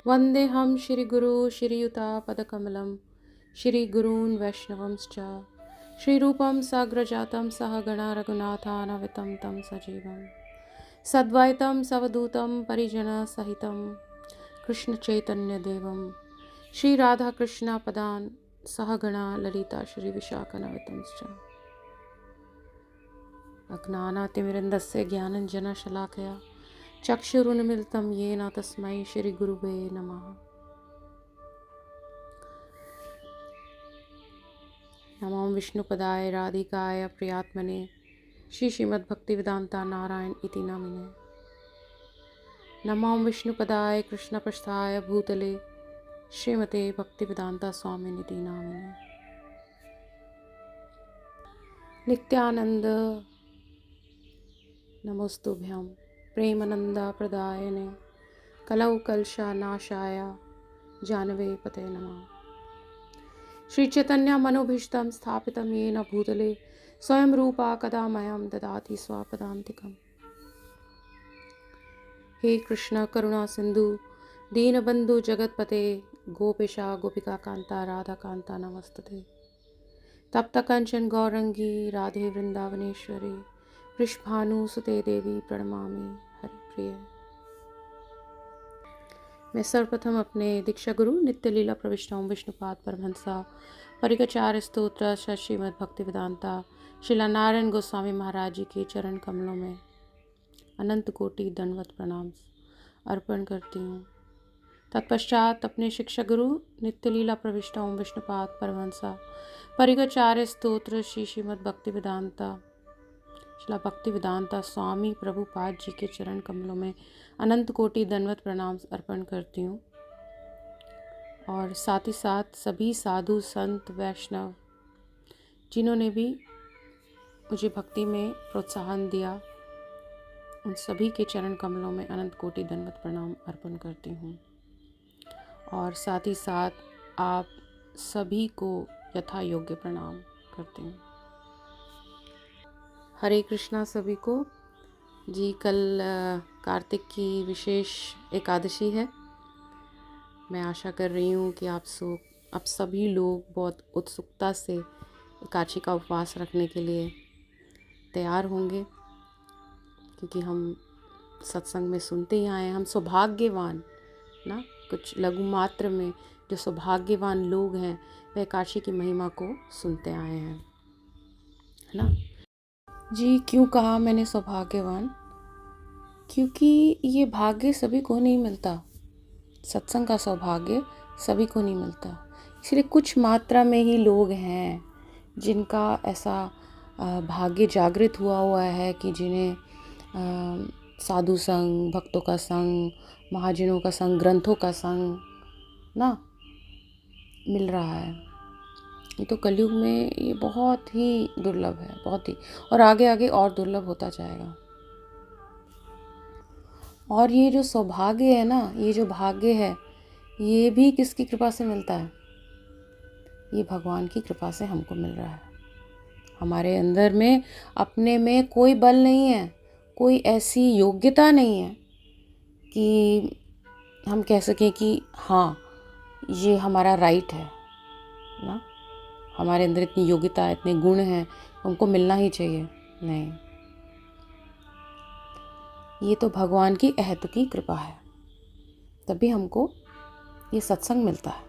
वन्देऽहं श्रीगुरु श्रीयुतापदकमलं श्रीगुरून् वैष्णवंश्च श्रीरूपं साग्रजातं सहगणा रघुनाथान्वितं तं सजीवं सद्वैतं सवधूतं परिजनसहितं कृष्णचैतन्यदेवं श्रीराधाकृष्णपदान् सहगणा ललिता श्रीविशाखान्वितंश्च अज्ञानातिमिरन्दस्य ज्ञानञ्जनशलाकया चक्षुरुन्मिलितं येन तस्मै श्रीगुरुवे नमः। नमो विष्णुपदाय राधिकाय प्रियात्मने श्रीमद्भक्तिवेदान्ता नारायण इति नामिने। नमो विष्णुपदाय कृष्णपृष्ठाय भूतले श्रीमते भक्तिवेदान्ता स्वामिनिति नामिने। नित्यानंद नमोस्तुभ्यं प्रेमानंदप्रदायिने कलौ कलुषनाशाय जानवे पते नमः। श्री चैतन्य मनोभीष्टं स्थापितं येन भूतले स्वयं रूपा कदा मह्यं ददाति स्वपदान्तिकम्। हे कृष्ण करुणा सिंधु दीनबंधु जगतपते गोपेशा गोपिका कांता राधा कांता नमस्तुते। तप्त कंचन गौरंगी राधे वृंदावनेश्वरी वृषभानुसुते देवी प्रणमामि हरिप्रिय। मैं सर्वप्रथम अपने दीक्षा गुरु नित्य लीला प्रविष्टाओं विष्णुपाद परमहंसा परिकचार्य स्तोत्र श्रीमद् भक्तिवेदांता श्रीला नारायण गोस्वामी महाराज जी के चरण कमलों में अनंत कोटि दंडवत प्रणाम अर्पण करती हूँ। तत्पश्चात अपने शिक्षा गुरु नित्य लीला प्रविष्टाओं विष्णुपाद परमहंसा परिकचार्य स्तोत्र श्रीमद् भक्तिवेदांता श्रीला भक्तिवेदांता स्वामी प्रभुपाद जी के चरण कमलों में अनंत कोटि दंडवत प्रणाम अर्पण करती हूँ। और साथ ही साथ सभी साधु संत वैष्णव जिन्होंने भी मुझे भक्ति में प्रोत्साहन दिया, उन सभी के चरण कमलों में अनंत कोटि दंडवत प्रणाम अर्पण करती हूँ। और साथ ही साथ आप सभी को यथा योग्य प्रणाम करती हूँ। हरे कृष्णा सभी को जी। कल कार्तिक की विशेष एकादशी है। मैं आशा कर रही हूँ कि आप सभी लोग बहुत उत्सुकता से एकादशी का उपवास रखने के लिए तैयार होंगे, क्योंकि हम सत्संग में सुनते ही आए हैं। हम सौभाग्यवान ना, कुछ लघु मात्र में जो सौभाग्यवान लोग हैं वे एकादशी की महिमा को सुनते आए हैं, है ना जी। क्यों कहा मैंने सौभाग्यवान? क्योंकि ये भाग्य सभी को नहीं मिलता। सत्संग का सौभाग्य सभी को नहीं मिलता। इसलिए कुछ मात्रा में ही लोग हैं जिनका ऐसा भाग्य जागृत हुआ है कि जिन्हें साधु संग, भक्तों का संग, महाजनों का संग, ग्रंथों का संग ना मिल रहा है। ये तो कलयुग में ये बहुत ही दुर्लभ है, बहुत ही, और आगे आगे और दुर्लभ होता जाएगा। और ये जो सौभाग्य है ना, ये जो भाग्य है, ये भी किसकी कृपा से मिलता है? ये भगवान की कृपा से हमको मिल रहा है। हमारे अंदर में अपने में कोई बल नहीं है, कोई ऐसी योग्यता नहीं है कि हम कह सकें कि हाँ ये हमारा राइट है ना, हमारे अंदर इतनी योग्यता, इतने गुण हैं, हमको मिलना ही चाहिए। नहीं, ये तो भगवान की अहेतुकी कृपा है, तभी हमको ये सत्संग मिलता है।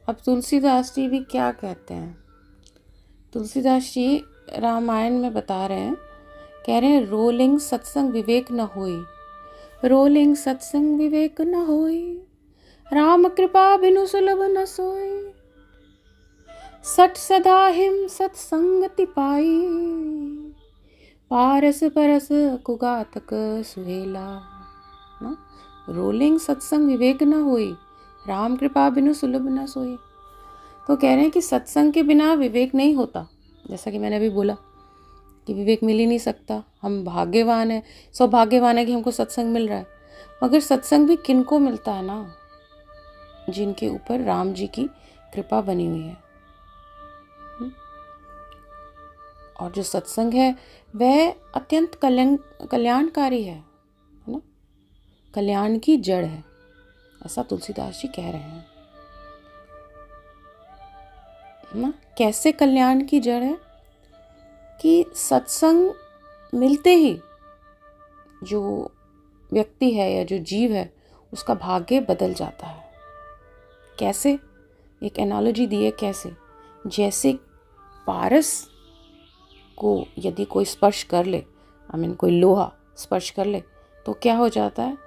अब तुलसीदास जी भी क्या कहते हैं? तुलसीदास जी रामायण में बता रहे हैं, कह रहे हैं रोलिंग सत्संग विवेक न होई, रोलिंग सत्संग विवेक न होई, राम कृपा बिनु सुलभ न सोई, सठ सदा हिम सत्संगति पाई, पारस परस कुगातक सुहेला ना। रोलिंग सत्संग विवेक न होई, राम कृपा बिनु सुलभ न सोई। तो कह रहे हैं कि सत्संग के बिना विवेक नहीं होता। जैसा कि मैंने अभी बोला कि विवेक मिल ही नहीं सकता। हम भाग्यवान हैं, सौभाग्यवान है कि हमको सत्संग मिल रहा है। मगर सत्संग भी किनको मिलता है ना, जिनके ऊपर राम जी की कृपा बनी हुई है। और जो सत्संग है वह अत्यंत कल्याणकारी है ना। कल्याण की जड़ है, ऐसा तुलसीदास जी कह रहे हैं ना। कैसे कल्याण की जड़ है? कि सत्संग मिलते ही जो व्यक्ति है या जो जीव है उसका भाग्य बदल जाता है। कैसे? एक एनालॉजी दी है, कैसे? जैसे पारस को यदि कोई स्पर्श कर ले, कोई लोहा स्पर्श कर ले तो क्या हो जाता है?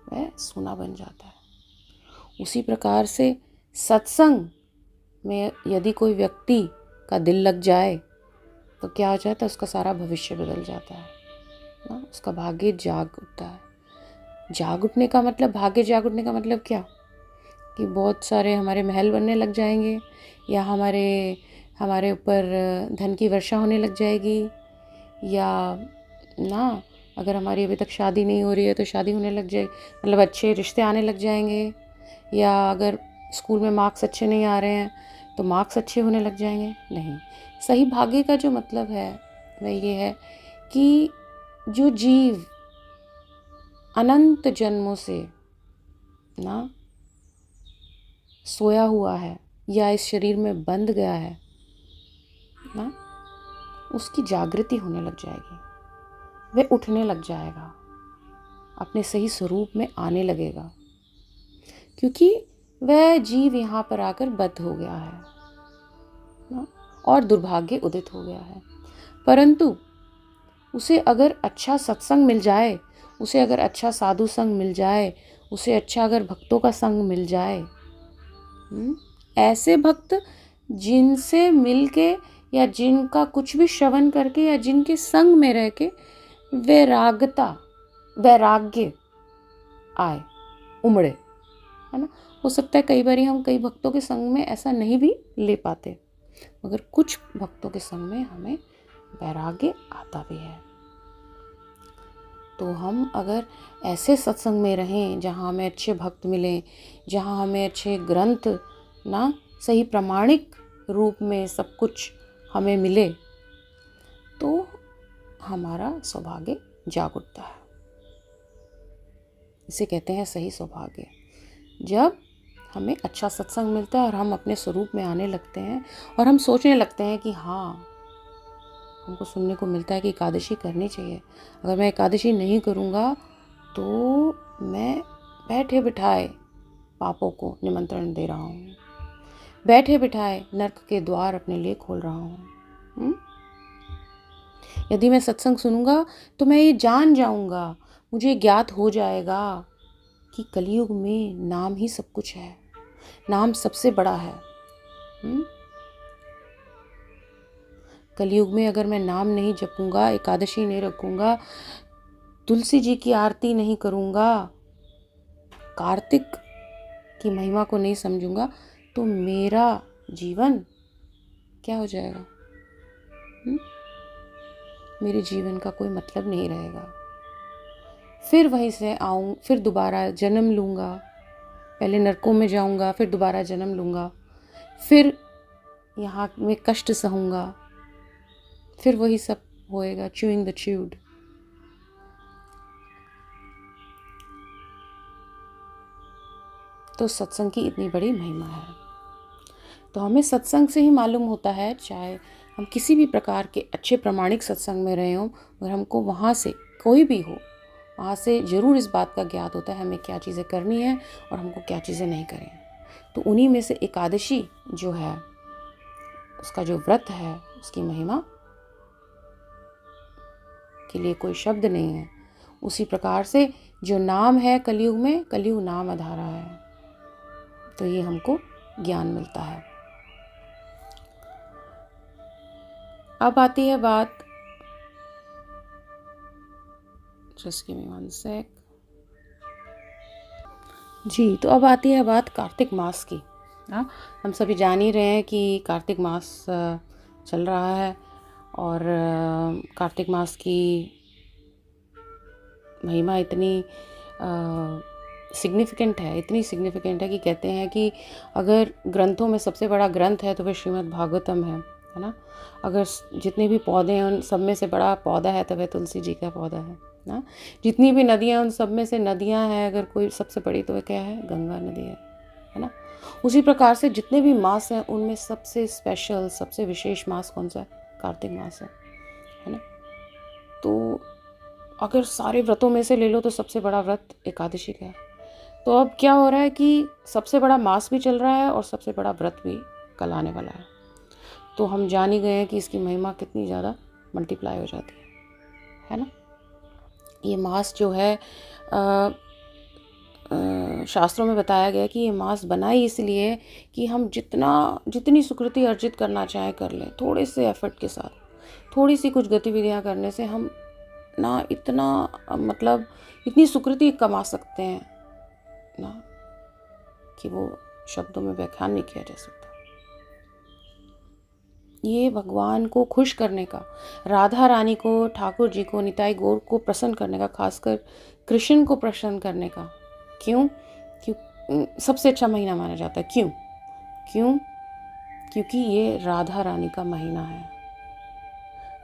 वह सोना बन जाता है। उसी प्रकार से सत्संग में यदि कोई व्यक्ति का दिल लग जाए तो क्या हो जाता है? उसका सारा भविष्य बदल जाता है ना, उसका भाग्य जाग उठता है। जाग उठने का मतलब, भाग्य जाग उठने का मतलब क्या? कि बहुत सारे हमारे महल बनने लग जाएंगे, या हमारे ऊपर धन की वर्षा होने लग जाएगी, या ना अगर हमारी अभी तक शादी नहीं हो रही है तो शादी होने लग जाएगी, मतलब अच्छे रिश्ते आने लग जाएंगे, या अगर स्कूल में मार्क्स अच्छे नहीं आ रहे हैं तो मार्क्स अच्छे होने लग जाएंगे। नहीं, सही भाग्य का जो मतलब है वह ये है कि जो जीव अनंत जन्मों से ना सोया हुआ है या इस शरीर में बंध गया है ना, उसकी जागृति होने लग जाएगी, वह उठने लग जाएगा, अपने सही स्वरूप में आने लगेगा, क्योंकि वह जीव यहाँ पर आकर बद्ध हो गया है ना, और दुर्भाग्य उदित हो गया है। परंतु उसे अगर अच्छा सत्संग मिल जाए, उसे अगर अच्छा साधु संग मिल जाए, उसे अच्छा अगर भक्तों का संग मिल जाए, ऐसे भक्त जिनसे मिलके या जिनका कुछ भी श्रवण करके या जिनके संग में रह के वैराग्य आए, उमड़े, है ना। हो सकता है कई बार हम कई भक्तों के संग में ऐसा नहीं भी ले पाते, मगर कुछ भक्तों के संग में हमें वैराग्य आता भी है। तो हम अगर ऐसे सत्संग में रहें जहाँ हमें अच्छे भक्त मिलें, जहाँ हमें अच्छे ग्रंथ ना सही प्रामाणिक रूप में सब कुछ हमें मिले, तो हमारा सौभाग्य जाग उठता है। इसे कहते हैं सही सौभाग्य। जब हमें अच्छा सत्संग मिलता है और हम अपने स्वरूप में आने लगते हैं और हम सोचने लगते हैं कि हाँ, हमको सुनने को मिलता है कि एकादशी करनी चाहिए, अगर मैं एकादशी नहीं करूँगा तो मैं बैठे बिठाए पापों को निमंत्रण दे रहा हूँ, बैठे बिठाए नर्क के द्वार अपने लिए खोल रहा हूँ। यदि मैं सत्संग सुनूंगा तो मैं ये जान जाऊंगा, मुझे ज्ञात हो जाएगा कि कलयुग में नाम ही सब कुछ है, नाम सबसे बड़ा है। कलयुग में अगर मैं नाम नहीं जपूंगा, एकादशी नहीं रखूंगा, तुलसी जी की आरती नहीं करूंगा, कार्तिक की महिमा को नहीं समझूंगा, तो मेरा जीवन क्या हो जाएगा? मेरे जीवन का कोई मतलब नहीं रहेगा। फिर वहीं से आऊँ, फिर दोबारा जन्म लूँगा, पहले नरकों में जाऊँगा, फिर दोबारा जन्म लूँगा, फिर यहाँ में कष्ट सहूँगा, फिर वही सब होएगा, च्यूइंग द च्यूड। तो सत्संग की इतनी बड़ी महिमा है। तो हमें सत्संग से ही मालूम होता है, चाहे हम किसी भी प्रकार के अच्छे प्रामाणिक सत्संग में रहे हों, और हमको वहाँ से कोई भी हो, वहाँ से ज़रूर इस बात का ज्ञात होता है हमें क्या चीज़ें करनी है और हमको क्या चीज़ें नहीं करनी। तो उन्हीं में से एकादशी जो है, उसका जो व्रत है, उसकी महिमा के लिए कोई शब्द नहीं है। उसी प्रकार से जो नाम है कलयुग में, कलयुग नाम अधारा है, तो ये हमको ज्ञान मिलता है। अब आती है बात, just give me one sec जी। तो अब आती है बात कार्तिक मास की। हम सभी जान ही रहे हैं कि कार्तिक मास चल रहा है, और कार्तिक मास की महिमा इतनी सिग्निफिकेंट है, इतनी सिग्निफिकेंट है कि कहते हैं कि अगर ग्रंथों में सबसे बड़ा ग्रंथ है तो वह श्रीमद् भागवतम है ना। अगर जितने भी पौधे हैं उन सब में से बड़ा पौधा है तो वह तुलसी जी का पौधा है ना। जितनी भी नदियाँ, उन सब में से नदियाँ हैं अगर कोई सबसे बड़ी, तो वह क्या है? गंगा नदी है ना। उसी प्रकार से जितने भी मास हैं उनमें सबसे स्पेशल, सबसे विशेष मास कौन सा है? कार्तिक मास है ना। तो अगर सारे व्रतों में से ले लो तो सबसे बड़ा व्रत एकादशी का है। तो अब क्या हो रहा है कि सबसे बड़ा मास भी चल रहा है और सबसे बड़ा व्रत भी कल आने वाला है। तो हम जान ही गए हैं कि इसकी महिमा कितनी ज़्यादा मल्टीप्लाई हो जाती है ना। ये मास जो है शास्त्रों में बताया गया कि ये मास बना ही इसलिए कि हम जितनी सुकृति अर्जित करना चाहें कर लें, थोड़े से एफर्ट के साथ, थोड़ी सी कुछ गतिविधियां करने से हम ना इतना मतलब इतनी सुकृति कमा सकते हैं ना कि वो शब्दों में व्याख्यान नहीं किया जा सकता। ये भगवान को खुश करने का, राधा रानी को, ठाकुर जी को, निताई गौर को प्रसन्न करने का, खासकर कृष्ण को प्रसन्न करने का। क्यों? सबसे अच्छा महीना माना जाता है। क्यों? क्योंकि ये राधा रानी का महीना है।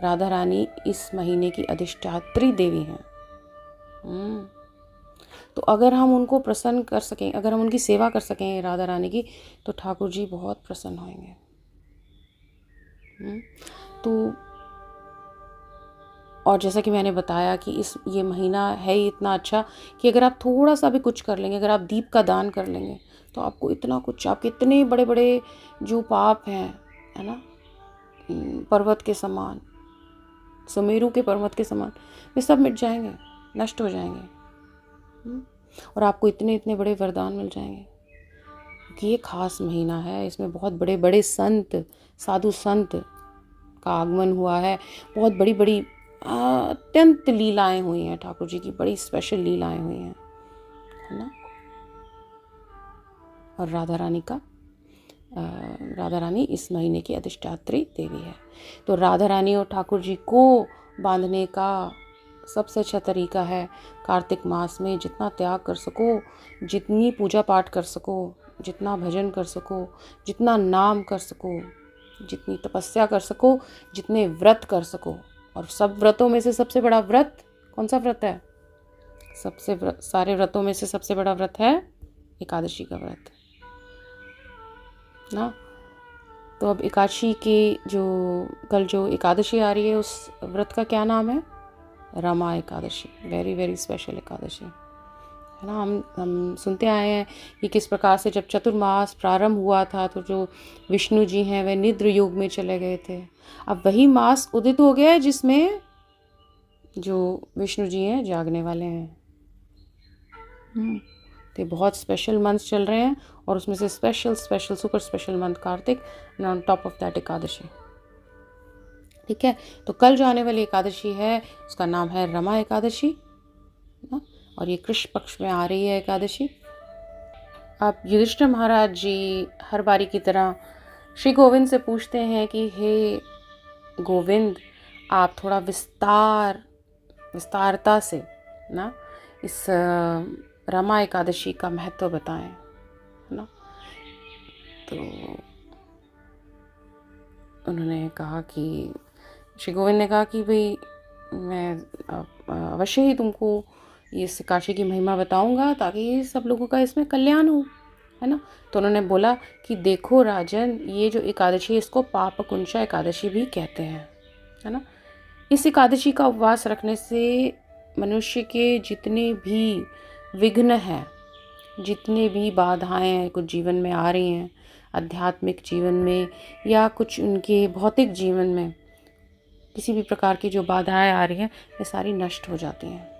राधा रानी इस महीने की अधिष्ठात्री देवी हैं। तो अगर हम उनको प्रसन्न कर सकें, अगर हम उनकी सेवा कर सकें राधा रानी की, तो ठाकुर जी बहुत प्रसन्न होंगे। तो और जैसा कि मैंने बताया कि ये महीना है ही इतना अच्छा कि अगर आप थोड़ा सा भी कुछ कर लेंगे, अगर आप दीप का दान कर लेंगे, तो आपको इतना कुछ, आपके इतने बड़े बड़े जो पाप हैं, है ना, पर्वत के समान, सुमेरु के पर्वत के समान, वे सब मिट जाएंगे, नष्ट हो जाएंगे। और आपको इतने इतने बड़े वरदान मिल जाएंगे कि ये खास महीना है। इसमें बहुत बड़े बड़े संत, साधु संत का आगमन हुआ है। बहुत बड़ी बड़ी अत्यंत लीलाएं हुई हैं, ठाकुर जी की बड़ी स्पेशल लीलाएं हुई हैं, है ना। और राधा रानी इस महीने की अधिष्ठात्री देवी है। तो राधा रानी और ठाकुर जी को बांधने का सबसे अच्छा तरीका है कार्तिक मास में जितना त्याग कर सको, जितनी पूजा पाठ कर सको, जितना भजन कर सको, जितना नाम कर सको, जितनी तपस्या कर सको, जितने व्रत कर सको। और सब व्रतों में से सबसे बड़ा व्रत कौन सा व्रत है? सारे व्रतों में से सबसे बड़ा व्रत है एकादशी का व्रत ना। तो अब एकादशी की कल जो एकादशी आ रही है, उस व्रत का क्या नाम है? Rama Ekadashi. Very very special Ekadashi, है ना। हम सुनते आए हैं कि किस प्रकार से जब चतुर्मास प्रारंभ हुआ था तो जो विष्णु जी हैं वे निद्र योग में चले गए थे। अब वही मास उदित हो गया है जिसमें जो विष्णु जी हैं जागने वाले हैं। तो बहुत स्पेशल मंथ चल रहे हैं और उसमें से special super special month Kartik, and on top of that Ekadashi. ठीक है, तो कल जो आने वाली एकादशी है उसका नाम है रमा एकादशी ना, और ये कृष्ण पक्ष में आ रही है एकादशी। अब युधिष्ठिर महाराज जी हर बारी की तरह श्री गोविंद से पूछते हैं कि हे गोविंद, आप थोड़ा विस्तारता से ना इस रमा एकादशी का महत्व बताएं, है ना। तो उन्होंने कहा कि श्री गोविंद ने कहा कि भाई मैं अवश्य ही तुमको इस एकादशी की महिमा बताऊंगा ताकि सब लोगों का इसमें कल्याण हो, है ना। तो उन्होंने बोला कि देखो राजन, ये जो एकादशी है इसको पापकुंशा एकादशी भी कहते हैं, है ना। इस एकादशी का उपवास रखने से मनुष्य के जितने भी विघ्न हैं, जितने भी बाधाएं कुछ जीवन में आ रही हैं, आध्यात्मिक जीवन में या कुछ उनके भौतिक जीवन में किसी भी प्रकार की जो बाधाएं आ रही हैं, ये सारी नष्ट हो जाती हैं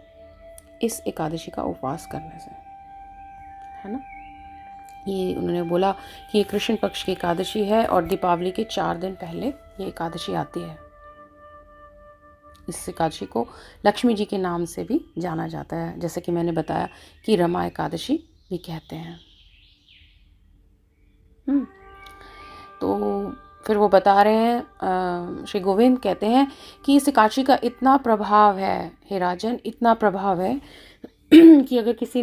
इस एकादशी का उपवास करने से, है ना। ये उन्होंने बोला कि ये कृष्ण पक्ष की एकादशी है और दीपावली के 4 दिन पहले ये एकादशी आती है। इस एकादशी को लक्ष्मी जी के नाम से भी जाना जाता है, जैसे कि मैंने बताया कि रमा एकादशी भी कहते हैं। तो फिर वो बता रहे हैं, श्री गोविंद कहते हैं कि इस एकादशी का इतना प्रभाव है हे राजन, इतना प्रभाव है कि अगर किसी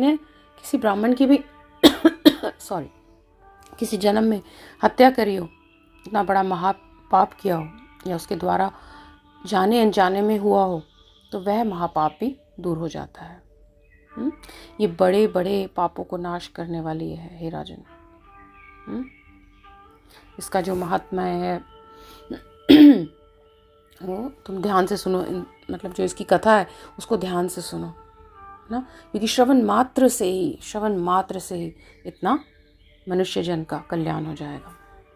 ब्राह्मण की भी किसी जन्म में हत्या करी हो, इतना बड़ा महापाप किया हो या उसके द्वारा जाने अनजाने में हुआ हो, तो वह महापाप भी दूर हो जाता है। ये बड़े बड़े पापों को नाश करने वाली है हे राजन। इसका जो महात्मा है वो तुम ध्यान से सुनो, मतलब जो इसकी कथा है उसको ध्यान से सुनो ना, क्योंकि श्रवण मात्र से ही इतना मनुष्य जन का कल्याण हो जाएगा।